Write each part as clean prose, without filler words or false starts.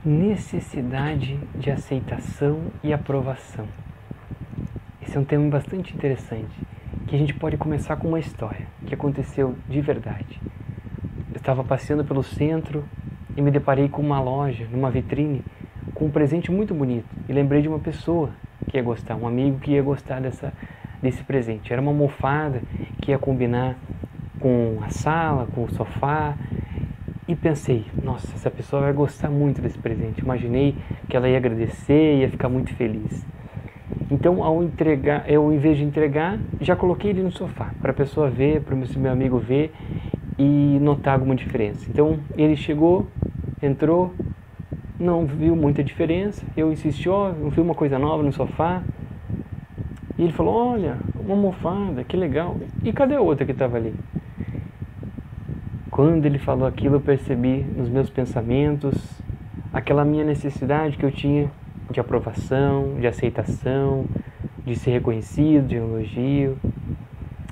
necessidade de aceitação e aprovação. Esse é um tema bastante interessante, que a gente pode começar com uma história que aconteceu de verdade. Eu estava passeando pelo centro e me deparei com uma loja, numa vitrine, com um presente muito bonito. E lembrei de uma pessoa que ia gostar, um amigo que ia gostar desse presente. Era uma almofada que ia combinar com a sala, com o sofá. E pensei, nossa, essa pessoa vai gostar muito desse presente. Imaginei que ela ia agradecer, ia ficar muito feliz. Então, ao invés de entregar, já coloquei ele no sofá, para a pessoa ver, para o meu amigo ver e notar alguma diferença. Então, ele chegou, entrou, não viu muita diferença. Eu insisti, eu vi uma coisa nova no sofá. E ele falou, olha, uma almofada, que legal. E cadê a outra que estava ali? Quando ele falou aquilo, eu percebi nos meus pensamentos aquela minha necessidade que eu tinha de aprovação, de aceitação, de ser reconhecido, de elogio.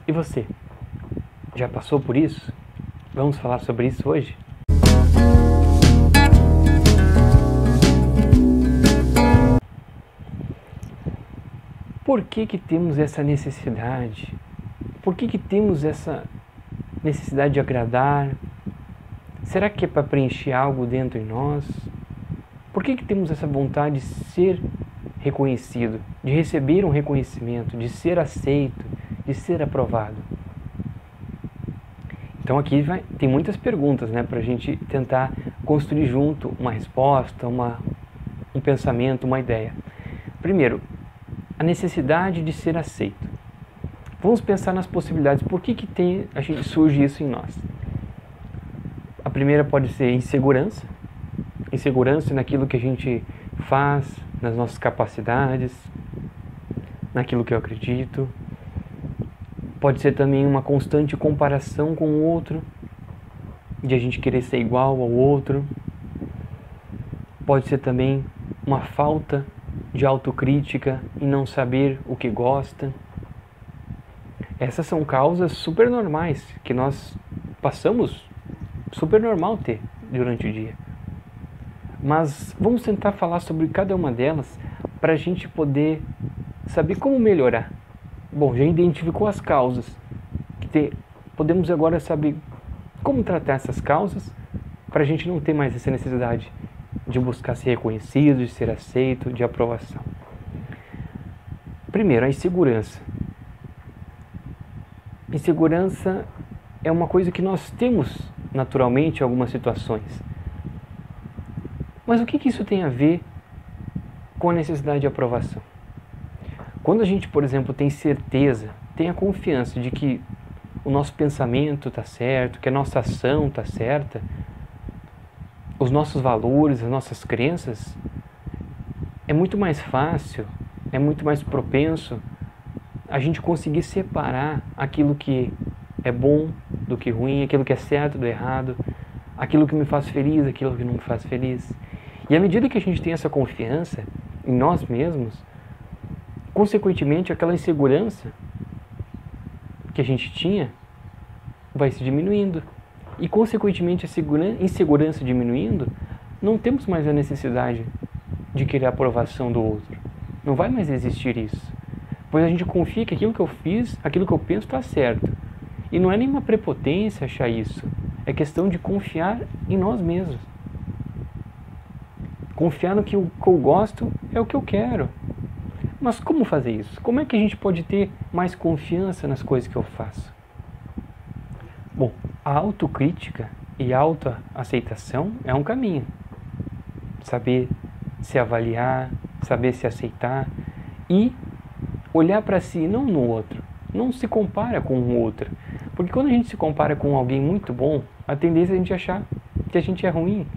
E você? Já passou por isso? Vamos falar sobre isso hoje? Por que temos essa necessidade? Por que temos essa necessidade de agradar? Será que é para preencher algo dentro de nós? Por que temos essa vontade de ser reconhecido, de receber um reconhecimento, de ser aceito, de ser aprovado? Então aqui tem muitas perguntas, para a gente tentar construir junto uma resposta, um pensamento, uma ideia. Primeiro, a necessidade de ser aceito. Vamos pensar nas possibilidades. Por que surge isso em nós? A primeira pode ser insegurança. Insegurança naquilo que a gente faz, nas nossas capacidades, naquilo que eu acredito. Pode ser também uma constante comparação com o outro, de a gente querer ser igual ao outro. Pode ser também uma falta de autocrítica e não saber o que gosta. Essas são causas super normais que nós passamos, super normal ter durante o dia. Mas vamos tentar falar sobre cada uma delas para a gente poder saber como melhorar. Bom, já identificou as causas. Podemos agora saber como tratar essas causas para a gente não ter mais essa necessidade de buscar ser reconhecido, de ser aceito, de aprovação. Primeiro, a insegurança. Insegurança é uma coisa que nós temos naturalmente em algumas situações. Mas o que isso tem a ver com a necessidade de aprovação? Quando a gente, por exemplo, tem certeza, tem a confiança de que o nosso pensamento está certo, que a nossa ação está certa, os nossos valores, as nossas crenças, é muito mais fácil, é muito mais propenso a gente conseguir separar aquilo que é bom do que ruim, aquilo que é certo do errado, aquilo que me faz feliz, aquilo que não me faz feliz. E à medida que a gente tem essa confiança em nós mesmos, consequentemente aquela insegurança que a gente tinha vai se diminuindo. E consequentemente a insegurança diminuindo, não temos mais a necessidade de querer a aprovação do outro. Não vai mais existir isso. Pois a gente confia que aquilo que eu fiz, aquilo que eu penso está certo. E não é nenhuma prepotência achar isso. É questão de confiar em nós mesmos. Confiar no que eu gosto é o que eu quero. Mas como fazer isso? Como é que a gente pode ter mais confiança nas coisas que eu faço? Bom, a autocrítica e a autoaceitação é um caminho. Saber se avaliar, saber se aceitar e olhar para si, não no outro. Não se compara com o outro. Porque quando a gente se compara com alguém muito bom, a tendência é a gente achar que a gente é ruim.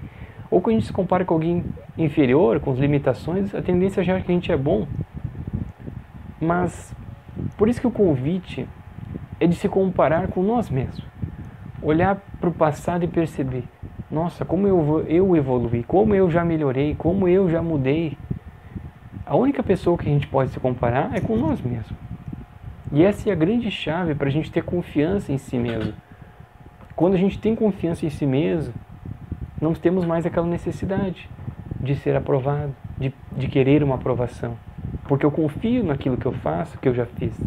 Ou quando a gente se compara com alguém inferior, com as limitações, a tendência é achar que a gente é bom. Mas, por isso que o convite é de se comparar com nós mesmos. Olhar para o passado e perceber, nossa, como eu evoluí, como eu já melhorei, como eu já mudei. A única pessoa que a gente pode se comparar é com nós mesmos. E essa é a grande chave para a gente ter confiança em si mesmo. Quando a gente tem confiança em si mesmo, não temos mais aquela necessidade de ser aprovado, de querer uma aprovação, porque eu confio naquilo que eu faço, que eu já fiz.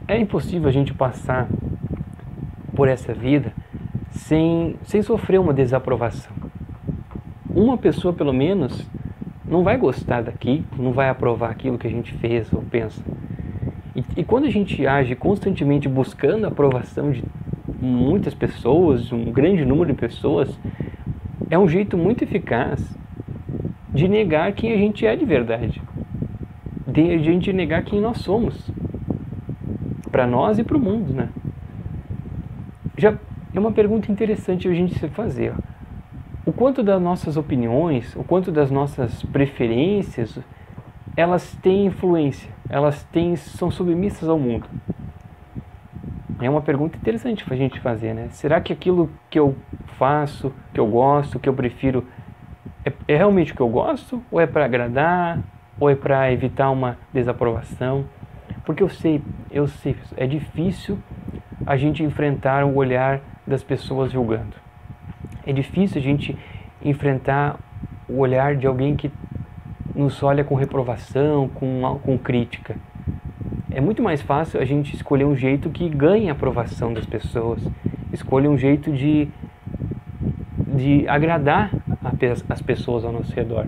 É impossível a gente passar por essa vida sem sofrer uma desaprovação. Uma pessoa, pelo menos, não vai gostar daquilo, não vai aprovar aquilo que a gente fez ou pensa. E quando a gente age constantemente buscando a aprovação de muitas pessoas, um grande número de pessoas, é um jeito muito eficaz de negar quem a gente é de verdade. De a gente negar quem nós somos. Para nós e para o mundo, né? Já é uma pergunta interessante a gente se fazer. O quanto das nossas opiniões, o quanto das nossas preferências, elas têm influência, são submissas ao mundo. É uma pergunta interessante para a gente fazer, né? Será que aquilo que eu faço, que eu gosto, que eu prefiro, é realmente o que eu gosto? Ou é para agradar? Ou é para evitar uma desaprovação? Porque eu sei, é difícil a gente enfrentar o olhar das pessoas julgando. É difícil a gente enfrentar o olhar de alguém que nos olha com reprovação, com crítica. É muito mais fácil a gente escolher um jeito que ganhe a aprovação das pessoas, escolher um jeito de agradar as pessoas ao nosso redor.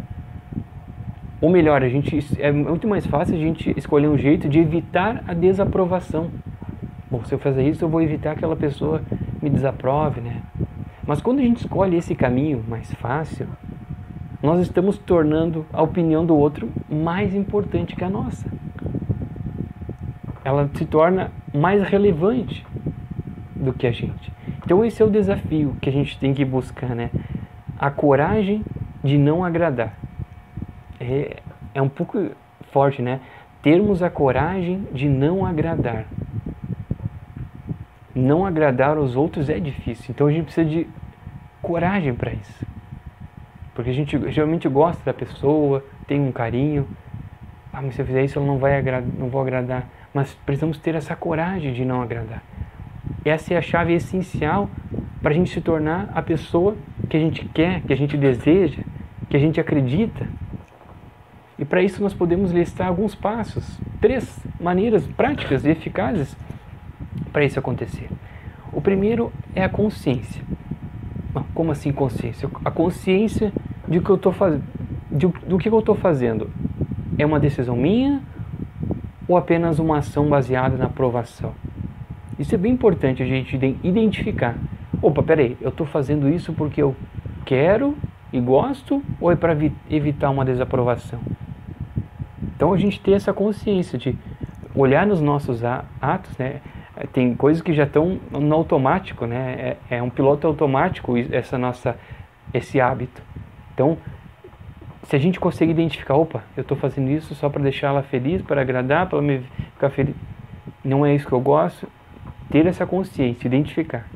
Ou melhor, é muito mais fácil a gente escolher um jeito de evitar a desaprovação. Bom, se eu fazer isso, eu vou evitar que aquela pessoa me desaprove, né? Mas quando a gente escolhe esse caminho mais fácil, nós estamos tornando a opinião do outro mais importante que a nossa. Ela se torna mais relevante do que a gente. Então esse é o desafio que a gente tem que buscar, né? A coragem de não agradar. É um pouco forte, né? Termos a coragem de não agradar. Não agradar aos outros é difícil. Então a gente precisa de coragem para isso. Porque a gente geralmente gosta da pessoa, tem um carinho. Mas se eu fizer isso, eu não vou agradar. Mas precisamos ter essa coragem de não agradar. Essa é a chave essencial para a gente se tornar a pessoa que a gente quer, que a gente deseja, que a gente acredita. E para isso nós podemos listar alguns passos, 3 maneiras práticas e eficazes para isso acontecer. O primeiro é a consciência. Como assim consciência? A consciência de que eu tô do que eu estou fazendo. É uma decisão minha ou apenas uma ação baseada na aprovação? Isso é bem importante a gente identificar. Opa, peraí, eu estou fazendo isso porque eu quero e gosto ou é para evitar uma desaprovação? Então a gente ter essa consciência de olhar nos nossos atos, né? Tem coisas que já estão no automático, né? É um piloto automático esse hábito. Então, se a gente conseguir identificar, opa, eu estou fazendo isso só para deixar ela feliz, para agradar, para me ficar feliz, não é isso que eu gosto, ter essa consciência, identificar.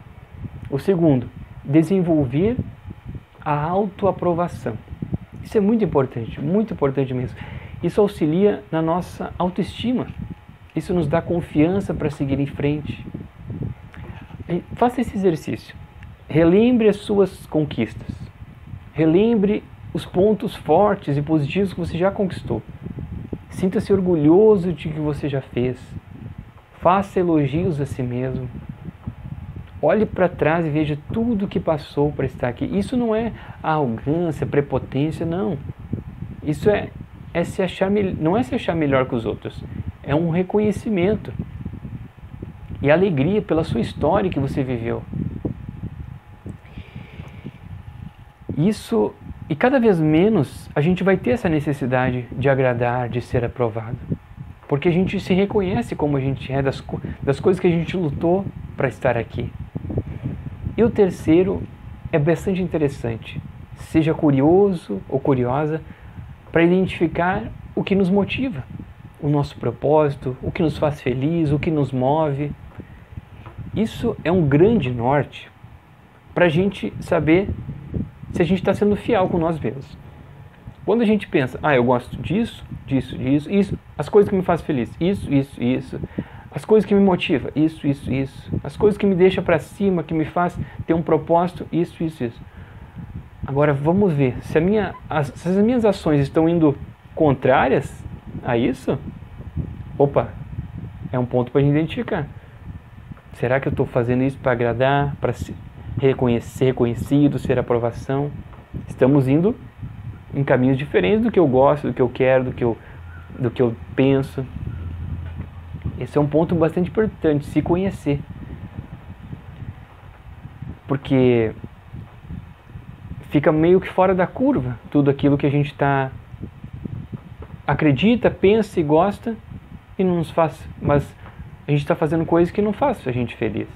O segundo, desenvolver a autoaprovação. Isso é muito importante mesmo. Isso auxilia na nossa autoestima. Isso nos dá confiança para seguir em frente. Faça esse exercício. Relembre as suas conquistas. Relembre os pontos fortes e positivos que você já conquistou. Sinta-se orgulhoso de que você já fez. Faça elogios a si mesmo. Olhe para trás e veja tudo que passou para estar aqui. Isso não é arrogância, prepotência, não. Isso não é se achar melhor que os outros. É um reconhecimento e alegria pela sua história que você viveu. Isso, e cada vez menos a gente vai ter essa necessidade de agradar, de ser aprovado. Porque a gente se reconhece como a gente é, das coisas que a gente lutou para estar aqui. E o terceiro é bastante interessante. Seja curioso ou curiosa para identificar o que nos motiva, o nosso propósito, o que nos faz feliz, o que nos move. Isso é um grande norte para a gente saber se a gente está sendo fiel com nós mesmos. Quando a gente pensa, eu gosto disso, isso, as coisas que me fazem feliz, isso, as coisas que me motivam, isso, as coisas que me deixam para cima, que me faz ter um propósito, isso. Agora vamos ver, se as minhas ações estão indo contrárias a isso, opa, é um ponto para a gente identificar. Será que eu estou fazendo isso para agradar, para ser reconhecido, ser aprovação? Estamos indo em caminhos diferentes do que eu gosto, do que eu quero, do que eu penso. Esse é um ponto bastante importante, se conhecer. Porque fica meio que fora da curva tudo aquilo que a gente acredita, pensa e gosta e não nos faz, mas a gente está fazendo coisas que não fazem a gente feliz.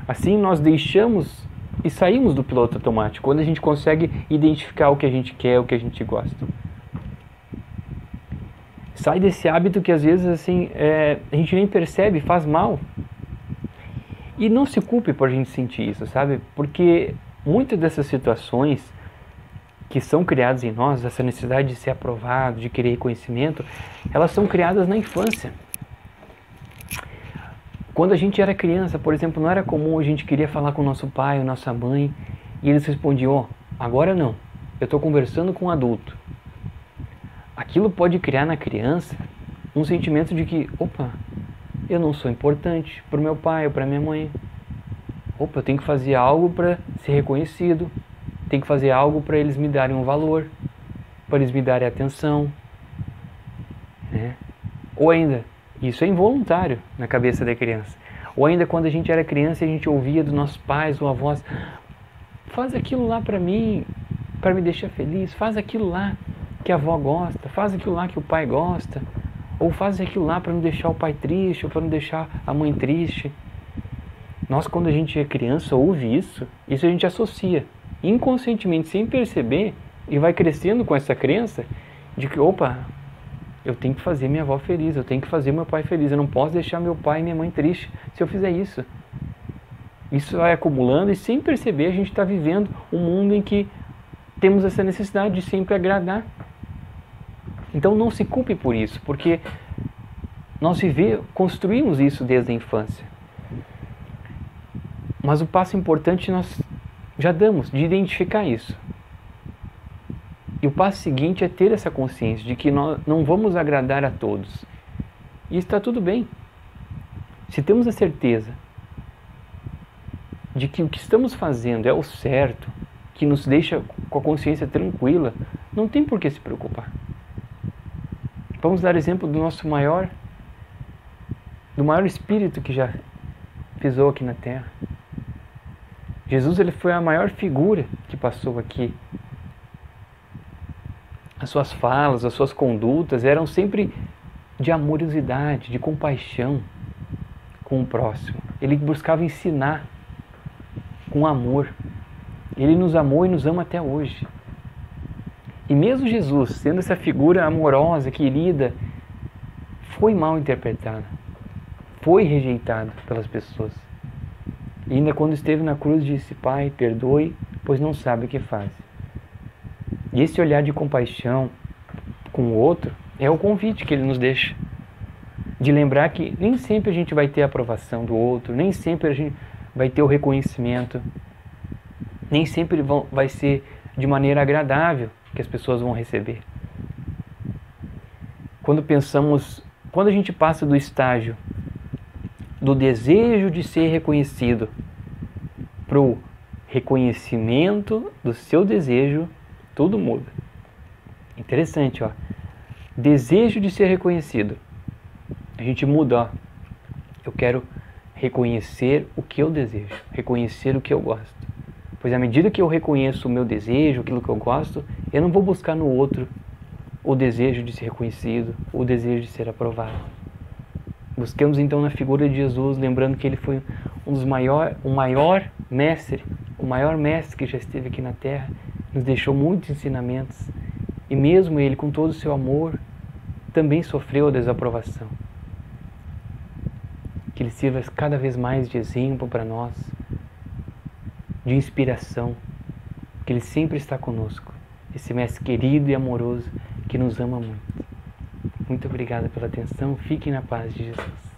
Assim nós deixamos e saímos do piloto automático, quando a gente consegue identificar o que a gente quer, o que a gente gosta. Sai desse hábito que às vezes assim, a gente nem percebe, faz mal. E não se culpe por a gente sentir isso, sabe? Porque muitas dessas situações que são criadas em nós, essa necessidade de ser aprovado, de querer reconhecimento, elas são criadas na infância. Quando a gente era criança, por exemplo, não era comum a gente queria falar com o nosso pai ou nossa mãe e eles respondiam, agora não, eu estou conversando com um adulto. Aquilo pode criar na criança um sentimento de que, opa, eu não sou importante para o meu pai ou para minha mãe. Opa, eu tenho que fazer algo para ser reconhecido, tenho que fazer algo para eles me darem um valor, para eles me darem atenção. Né? Ou ainda, isso é involuntário na cabeça da criança. Ou ainda quando a gente era criança e a gente ouvia dos nossos pais ou avós, faz aquilo lá para mim, para me deixar feliz, faz aquilo lá que a avó gosta, faz aquilo lá que o pai gosta, ou faz aquilo lá para não deixar o pai triste, ou para não deixar a mãe triste. Nós, quando a gente é criança, ouve isso a gente associa inconscientemente, sem perceber, e vai crescendo com essa crença de que, opa, eu tenho que fazer minha avó feliz, eu tenho que fazer meu pai feliz, eu não posso deixar meu pai e minha mãe tristes se eu fizer isso. Isso vai acumulando e sem perceber a gente está vivendo um mundo em que temos essa necessidade de sempre agradar. Então não se culpe por isso, porque nós construímos isso desde a infância. Mas o passo importante nós já damos, de identificar isso. E o passo seguinte é ter essa consciência de que nós não vamos agradar a todos. E está tudo bem. Se temos a certeza de que o que estamos fazendo é o certo, que nos deixa com a consciência tranquila, não tem por que se preocupar. Vamos dar exemplo do nosso maior espírito que já pisou aqui na Terra. Jesus, ele foi a maior figura que passou aqui. As suas falas, as suas condutas eram sempre de amorosidade, de compaixão com o próximo. Ele buscava ensinar com amor. Ele nos amou e nos ama até hoje. E mesmo Jesus, sendo essa figura amorosa, querida, foi mal interpretado, foi rejeitado pelas pessoas. E ainda quando esteve na cruz disse, Pai, perdoe, pois não sabe o que faz. E esse olhar de compaixão com o outro é o convite que ele nos deixa. De lembrar que nem sempre a gente vai ter a aprovação do outro, nem sempre a gente vai ter o reconhecimento, nem sempre vai ser de maneira agradável que as pessoas vão receber. Quando a gente passa do estágio do desejo de ser reconhecido para o reconhecimento do seu desejo, tudo muda. Interessante, ó. Desejo de ser reconhecido. A gente muda, ó. Eu quero reconhecer o que eu desejo, reconhecer o que eu gosto. Pois à medida que eu reconheço o meu desejo, aquilo que eu gosto, eu não vou buscar no outro o desejo de ser reconhecido, o desejo de ser aprovado. Busquemos então na figura de Jesus, lembrando que ele foi o maior mestre que já esteve aqui na Terra, nos deixou muitos ensinamentos, e mesmo ele, com todo o seu amor, também sofreu a desaprovação. Que ele sirva cada vez mais de exemplo para nós, de inspiração, que ele sempre está conosco, esse mestre querido e amoroso que nos ama muito. Muito obrigado pela atenção, fiquem na paz de Jesus.